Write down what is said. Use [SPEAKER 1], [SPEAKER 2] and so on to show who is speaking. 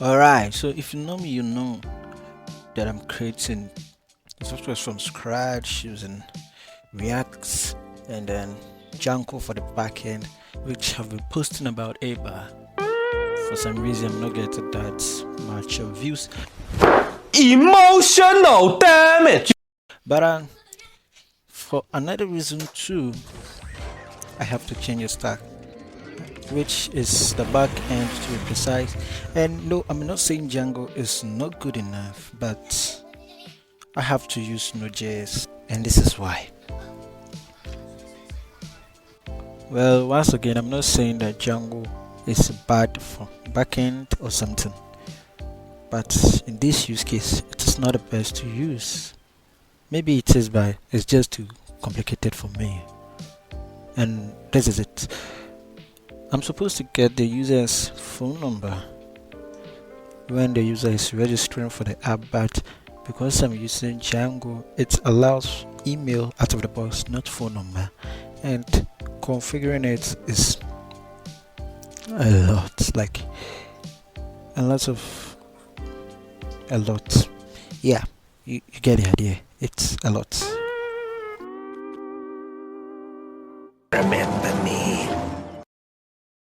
[SPEAKER 1] Alright, so if you know me, you know that I'm creating software from scratch using React and then Django for the backend, which I've been posting about but for some reason I'm not getting that much of views.
[SPEAKER 2] Emotional damage.
[SPEAKER 1] But for another reason too, I have to change the stack, which is the back end to be precise. And no, I'm not saying Django is not good enough, but I have to use Node.js, and this is why. Well, once again, I'm not saying that Django is bad for backend or something, but in this use case, it is not the best to use. Maybe it is, but it's just too complicated for me. And this is it. I'm supposed to get the user's phone number when the user is registering for the app, but because I'm using Django, it allows email out of the box, not phone number, and configuring it is a lot, like a lot. Yeah, you get the idea. It's a lot.
[SPEAKER 2] Remember